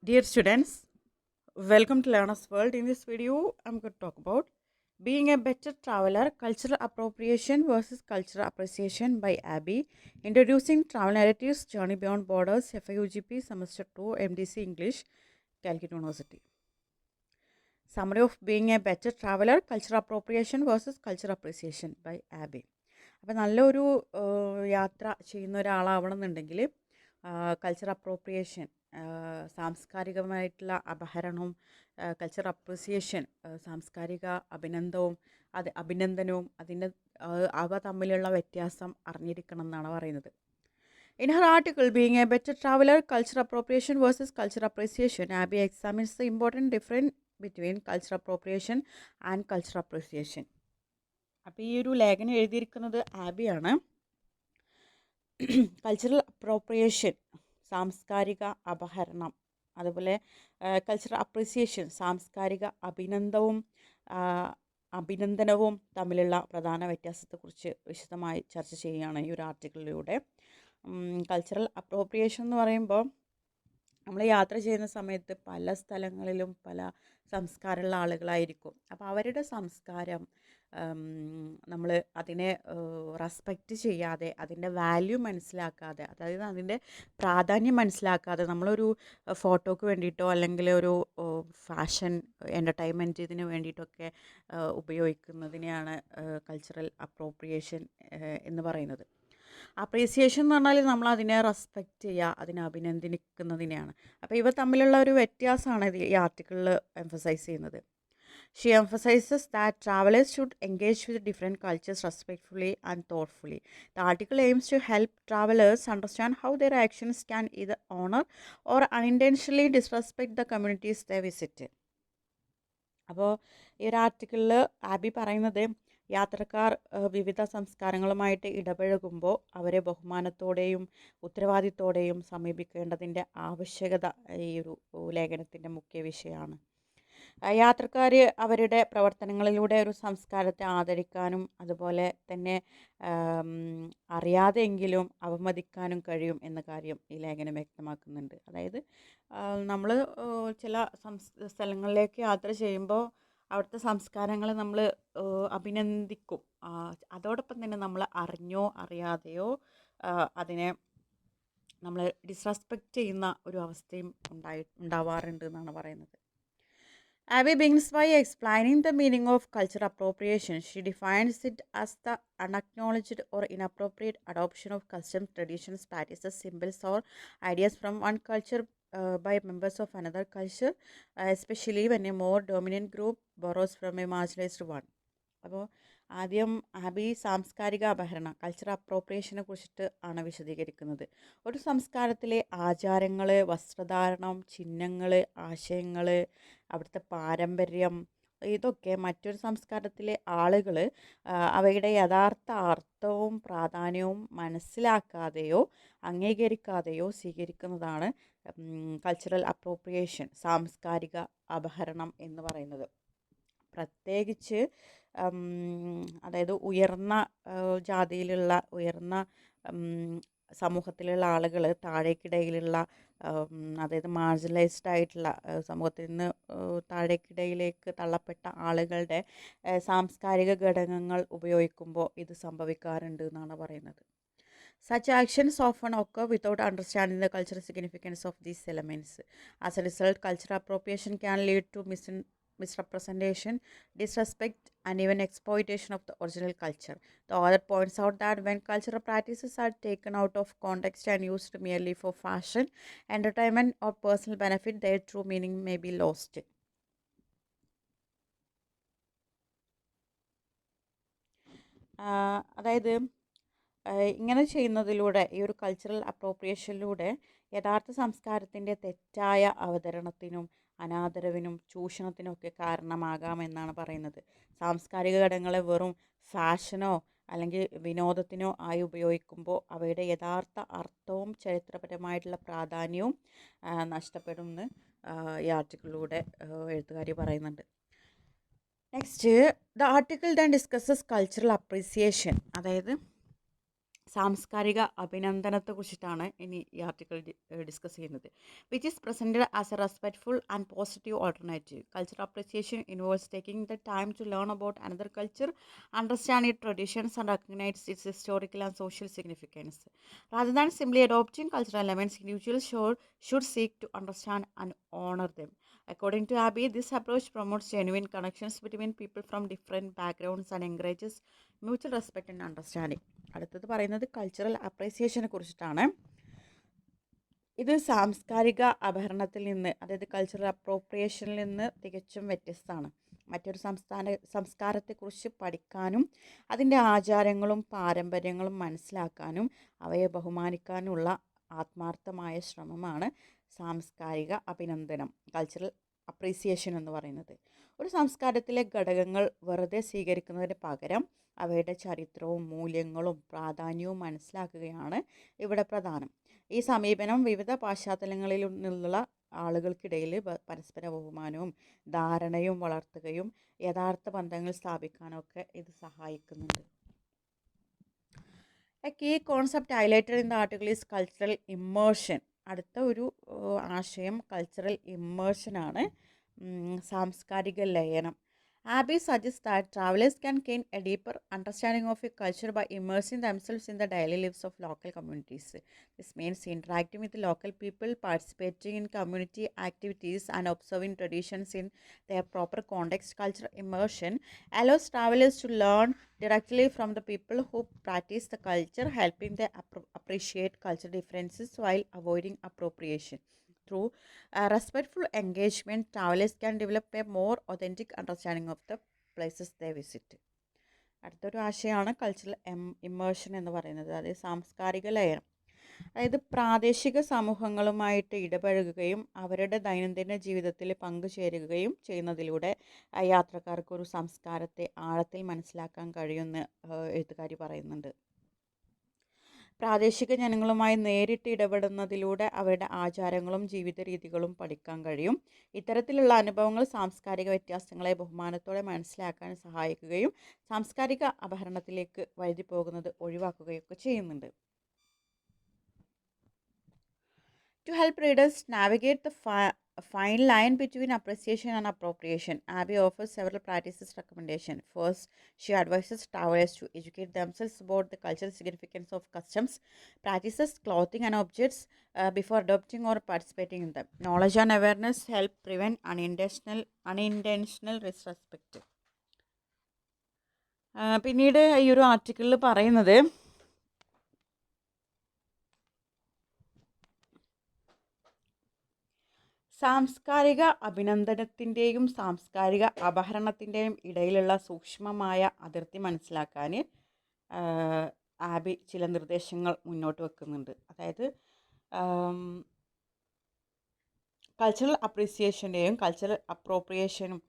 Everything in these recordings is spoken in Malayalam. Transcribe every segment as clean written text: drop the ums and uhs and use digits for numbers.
Dear students, welcome to Learner's World. In this video, I'm going to talk about being a better traveler, cultural appropriation versus cultural appreciation by Abby. Introducing Travel Narratives, Journey Beyond Borders, FIUGP, Semester 2, MDC English, Calcutta University. Summary of being a better traveler, cultural appropriation versus cultural appreciation by Abby. അപ്പോൾ നല്ലൊരു യാത്ര ചെയ്യുന്ന ഒരാളാവണമെന്നുണ്ടെങ്കിൽ കൾച്ചർ അപ്രോപ്രിയേഷൻ, സാംസ്കാരികമായിട്ടുള്ള അപഹരണവും കൾച്ചർ അപ്രിസിയേഷൻ, സാംസ്കാരിക അഭിനന്ദനവും അതിൻ്റെ അവ തമ്മിലുള്ള വ്യത്യാസം അറിഞ്ഞിരിക്കണം എന്നാണ് പറയുന്നത്. In her article, Being a Better Traveler, Cultural Appropriation versus Cultural Appreciation, Abby examines the important difference between cultural appropriation and cultural appreciation. അപ്പോൾ ഈ ഒരു ലേഖനം എഴുതിയിരിക്കുന്നത് ആബിയാണ്. കൾച്ചറൽ അപ്രോപ്രിയേഷൻ, സാംസ്കാരിക അപഹരണം, അതുപോലെ കൾച്ചറൽ അപ്രിസിയേഷൻ, സാംസ്കാരിക അഭിനന്ദനവും തമ്മിലുള്ള പ്രധാന വ്യത്യാസത്തെക്കുറിച്ച് വിശദമായി ചർച്ച ചെയ്യുകയാണ് ഈ ഒരു ആർട്ടിക്കിളിലൂടെ. കൾച്ചറൽ അപ്രോപ്രിയേഷൻ എന്ന് പറയുമ്പോൾ നമ്മൾ യാത്ര ചെയ്യുന്ന സമയത്ത് പല സ്ഥലങ്ങളിലും പല സംസ്കാരമുള്ള ആളുകളായിരിക്കും. അപ്പോൾ അവരുടെ സംസ്കാരം നമ്മൾ അതിനെ റെസ്പെക്റ്റ് ചെയ്യാതെ, അതിൻ്റെ വാല്യൂ മനസ്സിലാക്കാതെ, അതായത് അതിൻ്റെ പ്രാധാന്യം മനസ്സിലാക്കാതെ നമ്മളൊരു ഫോട്ടോക്ക് വേണ്ടിയിട്ടോ അല്ലെങ്കിൽ ഒരു ഫാഷൻ എൻ്റർടൈൻമെൻറ്റ് ഇതിന് വേണ്ടിയിട്ടൊക്കെ ഉപയോഗിക്കുന്നതിനെയാണ് കൾച്ചറൽ അപ്രോപ്രിയേഷൻ എന്ന് പറയുന്നത്. അപ്രീസിയേഷൻ എന്ന് പറഞ്ഞാൽ നമ്മൾ അതിനെ റെസ്പെക്റ്റ് ചെയ്യുക, അതിനെ അഭിനന്ദിക്കുന്നതിനെയാണ്. അപ്പോൾ ഇവ തമ്മിലുള്ള ഒരു വ്യത്യാസമാണ് ഈ ആർട്ടിക്കിളിൽ എംഫസൈസ് ചെയ്യുന്നത്. She emphasizes that travelers should engage with different cultures respectfully and thoughtfully. The article aims to help travelers understand how their actions can either honor or unintentionally disrespect the communities they visit. അപ്പോൾ ഈ ഒരു ആർട്ടിക്കിളിൽ ആബി പറയുന്നത് യാത്രക്കാർ വിവിധ സംസ്കാരങ്ങളുമായിട്ട് ഇടപഴകുമ്പോൾ അവരെ ബഹുമാനത്തോടെയും ഉത്തരവാദിത്തോടെയും സമീപിക്കേണ്ടതിൻ്റെ ആവശ്യകത ഈ ഒരു ലേഖനത്തിൻ്റെ മുഖ്യ വിഷയമാണ്. യാത്രക്കാർ അവരുടെ പ്രവർത്തനങ്ങളിലൂടെ ഒരു സംസ്കാരത്തെ ആദരിക്കാനും അതുപോലെ തന്നെ അറിയാതെയെങ്കിലും അവമതിക്കാനും കഴിയും എന്ന കാര്യം ഈ ലേഖനം വ്യക്തമാക്കുന്നുണ്ട്. അതായത് നമ്മൾ ചില സ്ഥലങ്ങളിലേക്ക് യാത്ര ചെയ്യുമ്പോൾ അവിടുത്തെ സംസ്കാരങ്ങൾ നമ്മൾ അഭിനന്ദിക്കും. അതോടൊപ്പം തന്നെ നമ്മൾ അറിഞ്ഞോ അറിയാതെയോ അതിനെ നമ്മൾ ഡിസ്റെസ്പെക്റ്റ് ചെയ്യുന്ന ഒരു അവസ്ഥയും ഉണ്ടാവാറുണ്ട് എന്നാണ് പറയുന്നത്. Abby begins by explaining the meaning of cultural appropriation. She defines it as the unacknowledged or inappropriate adoption of customs, traditions, practices, symbols, or ideas from one culture by members of another culture, especially when a more dominant group borrows from a marginalized one. അപ്പോൾ ആദ്യം ആബി സാംസ്കാരിക അപഹരണം, കൾച്ചറൽ അപ്രോപ്രിയേഷനെ കുറിച്ചിട്ട് ആണ് വിശദീകരിക്കുന്നത്. ഒരു സംസ്കാരത്തിലെ ആചാരങ്ങൾ, വസ്ത്രധാരണം, ചിഹ്നങ്ങൾ, ആശയങ്ങൾ, അവിടുത്തെ പാരമ്പര്യം, ഇതൊക്കെ മറ്റൊരു സംസ്കാരത്തിലെ ആളുകൾ അവയുടെ യഥാർത്ഥ അർത്ഥവും പ്രാധാന്യവും മനസ്സിലാക്കാതെയോ അംഗീകരിക്കാതെയോ സ്വീകരിക്കുന്നതാണ് കൾച്ചറൽ അപ്രോപ്രിയേഷൻ, സാംസ്കാരിക അപഹരണം എന്ന് പറയുന്നത്. പ്രത്യേകിച്ച് അതായത് ഉയർന്ന ജാതിയിലുള്ള ഉയർന്ന സമൂഹത്തിലുള്ള ആളുകൾ താഴേക്കിടയിലുള്ള അതായത് മാർജിനലൈസ്ഡ് ആയിട്ടുള്ള സമൂഹത്തിൽ നിന്ന് താഴേക്കിടയിലേക്ക് തള്ളപ്പെട്ട ആളുകളുടെ സാംസ്കാരിക ഘടകങ്ങൾ ഉപയോഗിക്കുമ്പോൾ ഇത് സംഭവിക്കാറുണ്ട് എന്നാണ് പറയുന്നത്. Such actions often occur without understanding the cultural significance of these elements. As a result, cultural appropriation can lead to misrepresentation, disrespect, and even exploitation of the original culture. The author points out that when cultural practices are taken out of context and used merely for fashion, entertainment, or personal benefit, their true meaning may be lost. അതായത് ഇങ്ങനെ ചെയ്യുന്നതിലൂടെ, ഈ ഒരു കൾച്ചറൽ അപ്രോപ്രിയേഷനിലൂടെ യഥാർത്ഥ സംസ്കാരത്തിൻ്റെ തെറ്റായ അവതരണത്തിനും അനാദരവിനും ചൂഷണത്തിനൊക്കെ കാരണമാകാമെന്നാണ് പറയുന്നത്. സാംസ്കാരിക ഘടകങ്ങളെ വെറും ഫാഷനോ അല്ലെങ്കിൽ വിനോദത്തിനോ ആയി ഉപയോഗിക്കുമ്പോൾ അവയുടെ യഥാർത്ഥ അർത്ഥവും ചരിത്രപരമായിട്ടുള്ള പ്രാധാന്യവും നഷ്ടപ്പെടുമെന്ന് ഈ ആർട്ടിക്കിളിലൂടെ എഴുത്തുകാരി പറയുന്നുണ്ട്. Next, the article then discusses cultural appreciation. അതായത് സാംസ്കാരിക അഭിനന്ദനത്തെക്കുറിച്ചിട്ടാണ് ഇനി ഈ ആർട്ടിക്കിൾ ഡിസ്കസ് ചെയ്യുന്നത്. Which is presented as a respectful and positive alternative. Cultural appreciation involves taking the time to learn about another culture, understand it traditions and recognise its historical and social significance. Rather than simply adopting cultural elements, individuals should seek to understand and honor them. According to Abbey, this approach promotes genuine connections between people from different backgrounds and encourages mutual respect and understanding. അടുത്തത് പറയുന്നത് കൾച്ചറൽ അപ്രീസിയേഷനെ കുറിച്ചിട്ടാണ്. ഇത് സാംസ്കാരിക അപഹരണത്തിൽ നിന്ന്, അതായത് കൾച്ചറൽ അപ്രോപ്രിയേഷനിൽ നിന്ന് തികച്ചും വ്യത്യസ്തമാണ്. മറ്റൊരു സംസ്കാരത്തെക്കുറിച്ച് പഠിക്കാനും അതിൻ്റെ ആചാരങ്ങളും പാരമ്പര്യങ്ങളും മനസ്സിലാക്കാനും അവയെ ബഹുമാനിക്കാനുമുള്ള ആത്മാർത്ഥമായ ശ്രമമാണ് സാംസ്കാരിക അഭിനന്ദനം, കൾച്ചറൽ അപ്രീസിയേഷൻ എന്ന് പറയുന്നത്. ഒരു സംസ്കാരത്തിലെ ഘടകങ്ങൾ വെറുതെ സ്വീകരിക്കുന്നതിന് പകരം അവയുടെ ചരിത്രവും മൂല്യങ്ങളും പ്രാധാന്യവും മനസ്സിലാക്കുകയാണ് ഇവിടെ പ്രധാനം. ഈ സമീപനം വിവിധ പാശ്ചാത്തലങ്ങളിൽ നിന്നുള്ള ആളുകൾക്കിടയിൽ പരസ്പര ബഹുമാനവും ധാരണയും വളർത്തുകയും യഥാർത്ഥ ബന്ധങ്ങൾ സ്ഥാപിക്കാനൊക്കെ ഇത് സഹായിക്കുന്നുണ്ട്. A key concept highlighted in the article is cultural immersion. അടുത്ത ഒരു ആശയം കൾച്ചറൽ ഇമ്മേർഷനാണ്, സാംസ്കാരിക ലയനം. Abbey suggests that travelers can gain a deeper understanding of a culture by immersing themselves in the daily lives of local communities. This means interacting with local people, participating in community activities, and observing traditions in their proper context. Cultural immersion allows travelers to learn directly from the people who practice the culture, helping them appreciate cultural differences while avoiding appropriation. Through respectful engagement, travelers can develop a more authentic understanding of the places they visit. അടുത്തൊരു ആശയമാണ് കൾച്ചറൽ ഇമ്മേർഷൻ എന്ന് പറയുന്നത്, അതായത് സാംസ്കാരിക ലയനം. അതായത് പ്രാദേശിക സമൂഹങ്ങളുമായിട്ട് ഇടപഴകുകയും അവരുടെ ദൈനംദിന ജീവിതത്തിൽ പങ്കുചേരുകയും ചെയ്യുന്നതിലൂടെ യാത്രക്കാർക്ക് ഒരു സംസ്കാരത്തെ ആഴത്തിൽ മനസ്സിലാക്കാൻ കഴിയുമെന്ന് എഴുത്തുകാരി പറയുന്നുണ്ട്. പ്രാദേശിക ജനങ്ങളുമായി നേരിട്ട് ഇടപെടുന്നതിലൂടെ അവരുടെ ആചാരങ്ങളും ജീവിത രീതികളും പഠിക്കാൻ കഴിയും. ഇത്തരത്തിലുള്ള അനുഭവങ്ങൾ സാംസ്കാരിക വ്യത്യാസങ്ങളെ ബഹുമാനത്തോടെ മനസ്സിലാക്കാൻ സഹായിക്കുകയും സാംസ്കാരിക അപഹരണത്തിലേക്ക് വഴുതി പോകുന്നത് ഒഴിവാക്കുകയൊക്കെ ചെയ്യുന്നുണ്ട്. To help readers navigate the fine line between appreciation and appropriation, Abbey offers several practices recommendations. First, she advises travelers to educate themselves about the cultural significance of customs, practices, clothing, and objects before adopting or participating in them. Knowledge and awareness help prevent unintentional disrespect. പിന്നീട് ഈ ഒരു ആർട്ടിക്കിളിൽ പറയുന്നത് സാംസ്കാരിക അഭിനന്ദനത്തിൻ്റെയും സാംസ്കാരിക അപഹരണത്തിൻ്റെയും ഇടയിലുള്ള സൂക്ഷ്മമായ അതിർത്തി മനസ്സിലാക്കാൻ ആബി ചില നിർദ്ദേശങ്ങൾ മുന്നോട്ട് വെക്കുന്നുണ്ട്. അതായത് കൾച്ചറൽ അപ്രീസിയേഷൻ്റെയും കൾച്ചറൽ അപ്രോപ്രിയേഷനും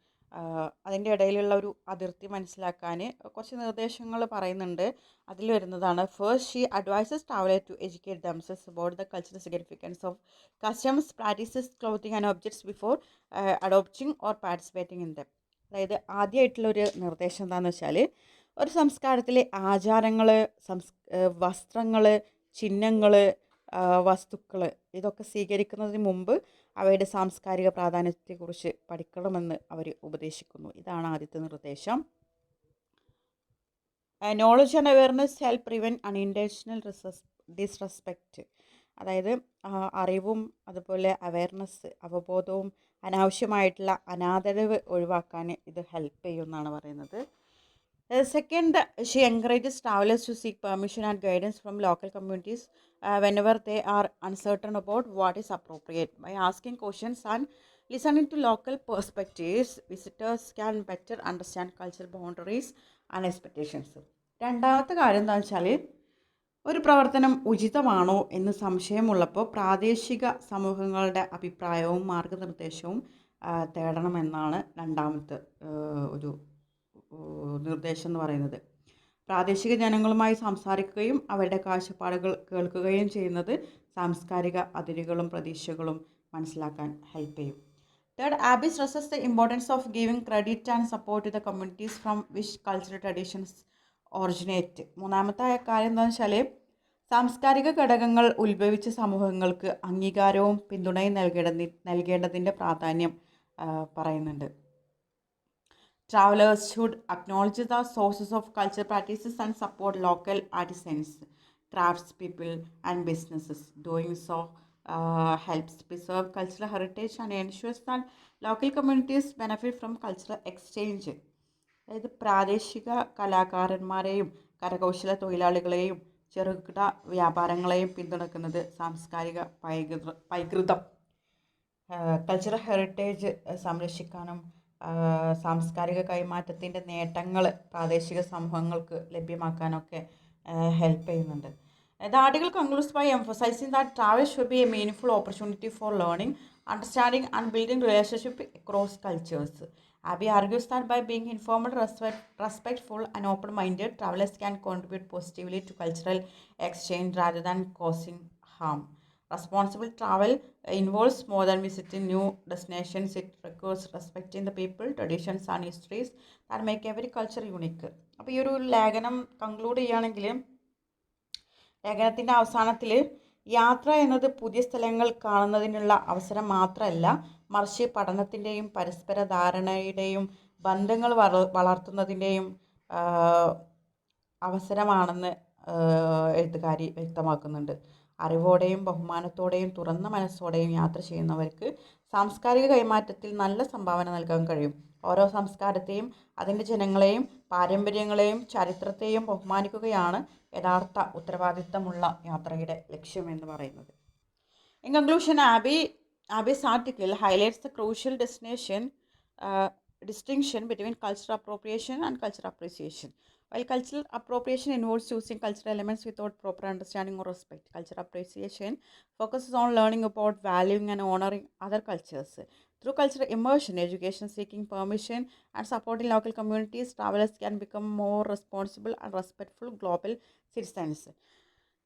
അതിൻ്റെ ഇടയിലുള്ള ഒരു അതിർത്തി മനസ്സിലാക്കാൻ കുറച്ച് നിർദ്ദേശങ്ങൾ പറയുന്നുണ്ട്. അതിൽ വരുന്നതാണ്: first, she advises traveller to educate themselves about the cultural significance of customs, practices, clothing and objects before adopting or participating in them. അതായത് ആദ്യമായിട്ടുള്ളൊരു നിർദ്ദേശം എന്താണെന്ന് വെച്ചാൽ, ഒരു സംസ്കാരത്തിലെ ആചാരങ്ങൾ, വസ്ത്രങ്ങൾ, ചിഹ്നങ്ങൾ, വസ്തുക്കൾ ഇതൊക്കെ സ്വീകരിക്കുന്നതിന് മുമ്പ് അവയുടെ സാംസ്കാരിക പ്രാധാന്യത്തെക്കുറിച്ച് പഠിക്കണമെന്ന് അവർ ഉപദേശിക്കുന്നു. ഇതാണ് ആദ്യത്തെ നിർദ്ദേശം. Knowledge and awareness help prevent unintentional disrespect. അതായത് അറിവും അതുപോലെ അവെയർനെസ്, അവബോധവും അനാവശ്യമായിട്ടുള്ള അനാദരവ് ഒഴിവാക്കാൻ ഇത് ഹെൽപ്പ് ചെയ്യുമെന്നാണ് പറയുന്നത്. Second, she encourages travelers to seek permission and guidance from local communities whenever they are uncertain about what is appropriate. By asking questions and listening to local perspectives, visitors can better understand cultural boundaries and expectations. രണ്ടാമത്തെ കാര്യം എന്താണെന്ന് വെച്ചാൽ, ഒരു പ്രവർത്തനം ഉചിതമാണോ എന്ന് സംശയമുള്ളപ്പോൾ പ്രാദേശിക സമൂഹങ്ങളുടെ അഭിപ്രായവും മാർഗനിർദ്ദേശവും തേടണമെന്നാണ് രണ്ടാമത്തെ ഒരു നിർദ്ദേശം എന്ന് പറയുന്നത്. പ്രാദേശിക ജനങ്ങളുമായി സംസാരിക്കുകയും അവരുടെ കാഴ്ചപ്പാടുകൾ കേൾക്കുകയും ചെയ്യുന്നത് സാംസ്കാരിക അതിരുകളും പ്രതീക്ഷകളും മനസ്സിലാക്കാൻ ഹെൽപ്പ് ചെയ്യും. Third, Abby stresses the importance of giving credit and support to the communities from which cultural traditions originate. മൂന്നാമത്തെ കാര്യം എന്താണെന്ന് വെച്ചാൽ, സാംസ്കാരിക ഘടകങ്ങൾ ഉത്ഭവിച്ച സമൂഹങ്ങൾക്ക് അംഗീകാരവും പിന്തുണയും നൽകേണ്ടതിൻ്റെ പ്രാധാന്യം പറയുന്നുണ്ട്. Travelers should acknowledge the sources of cultural practices and support local artisans, craftspeople, and businesses. Doing so helps preserve cultural heritage and ensures that local communities benefit from cultural exchange. അതായത് പ്രാദേശിക കലാകാരന്മാരെയും കരകൗശല തൊഴിലാളികളെയും ചെറുകിട വ്യാപാരങ്ങളെയും പിന്തുണയ്ക്കുന്നത് സാംസ്കാരിക പൈതൃകം കൾച്ചറൽ ഹെറിറ്റേജ് സംരക്ഷിക്കാനും സാംസ്കാരിക കൈമാറ്റത്തിൻ്റെ നേട്ടങ്ങൾ പ്രാദേശിക സമൂഹങ്ങൾക്ക് ലഭ്യമാക്കാനൊക്കെ ഹെൽപ്പ് ചെയ്യുന്നുണ്ട്. The article concludes by emphasizing that travel should be a meaningful opportunity for learning, understanding, and building relationships across cultures. Abby argues that by being informed, respectful, and open-minded, travelers can contribute positively to cultural exchange rather than causing harm. Responsible travel involves more than visiting new destinations. It requires respecting the people, traditions, and histories that make every culture unique. അപ്പോൾ ഈ ഒരു ലേഖനം കൺക്ലൂഡ് ചെയ്യുകയാണെങ്കിൽ ലേഖനത്തിൻ്റെ അവസാനത്തിൽ യാത്ര എന്നത് പുതിയ സ്ഥലങ്ങൾ കാണുന്നതിനുള്ള അവസരം മാത്രമല്ല, മറിച്ച് പഠനത്തിൻ്റെയും പരസ്പര ധാരണയുടെയും ബന്ധങ്ങൾ വളർത്തുന്നതിൻ്റെയും അവസരമാണെന്ന് എഴുത്തുകാരി വ്യക്തമാക്കുന്നുണ്ട്. അറിവോടെയും ബഹുമാനത്തോടെയും തുറന്ന മനസ്സോടെയും യാത്ര ചെയ്യുന്നവർക്ക് സാംസ്കാരിക കൈമാറ്റത്തിൽ നല്ല സംഭാവന നൽകാൻ കഴിയും. ഓരോ സംസ്കാരത്തെയും അതിൻ്റെ ജനങ്ങളെയും പാരമ്പര്യങ്ങളെയും ചരിത്രത്തെയും ബഹുമാനിക്കുകയാണ് യഥാർത്ഥ ഉത്തരവാദിത്തമുള്ള യാത്രയുടെ ലക്ഷ്യമെന്ന് പറയുന്നത്. In conclusion, Abby's article highlights the crucial distinction between cultural appropriation and cultural appreciation. While cultural appropriation involves using cultural elements without proper understanding or respect, cultural appreciation focuses on learning about, valuing, and honoring other cultures. Through cultural immersion, education, seeking permission, and supporting local communities, travelers can become more responsible and respectful global citizens.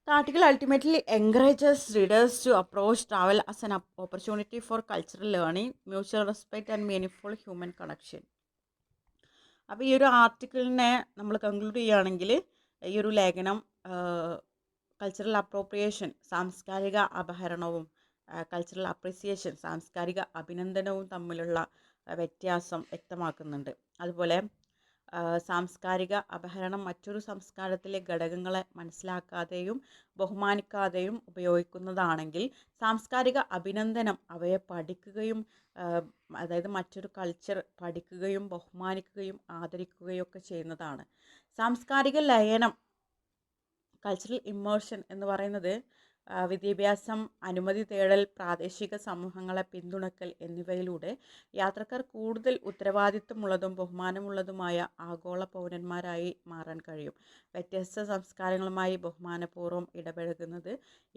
The article ultimately encourages readers to approach travel as an opportunity for cultural learning, mutual respect, and meaningful human connection. അപ്പോൾ ഈ ഒരു ആർട്ടിക്കിളിനെ നമ്മൾ കൺക്ലൂഡ് ചെയ്യുകയാണെങ്കിൽ ഈ ഒരു ലേഖനം കൾച്ചറൽ അപ്രോപ്രിയേഷൻ സാംസ്കാരിക അപഹരണവും കൾച്ചറൽ അപ്രിസിയേഷൻ സാംസ്കാരിക അഭിനന്ദനവും തമ്മിലുള്ള വ്യത്യാസം വ്യക്തമാക്കുന്നുണ്ട്. അതുപോലെ സാംസ്കാരിക അപഹരണം മറ്റൊരു സംസ്കാരത്തിലെ ഘടകങ്ങളെ മനസ്സിലാക്കാതെയും ബഹുമാനിക്കാതെയും ഉപയോഗിക്കുന്നതാണെങ്കിൽ സാംസ്കാരിക അഭിനന്ദനം അവയെ പഠിക്കുകയും അതായത് മറ്റൊരു കൾച്ചർ പഠിക്കുകയും ബഹുമാനിക്കുകയും ആദരിക്കുകയും ഒക്കെ ചെയ്യുന്നതാണ്. സാംസ്കാരിക ലയനം കൾച്ചറൽ ഇമ്മേർഷൻ എന്ന് പറയുന്നത് വിദ്യാഭ്യാസം, അനുമതി തേടൽ, പ്രാദേശിക സമൂഹങ്ങളെ പിന്തുണക്കൽ എന്നിവയിലൂടെ യാത്രക്കാർ കൂടുതൽ ഉത്തരവാദിത്വമുള്ളതും ബഹുമാനമുള്ളതുമായ ആഗോള പൗരന്മാരായി മാറാൻ കഴിയും. വ്യത്യസ്ത സംസ്കാരങ്ങളുമായി ബഹുമാനപൂർവ്വം ഇടപഴകുന്നത്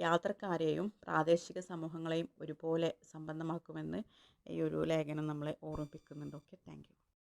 യാത്രക്കാരെയും പ്രാദേശിക സമൂഹങ്ങളെയും ഒരുപോലെ സമ്പന്നമാക്കുമെന്ന് ഈ ഒരു ലേഖനം നമ്മളെ ഓർമ്മിപ്പിക്കുന്നുണ്ട്. Okay, thank you.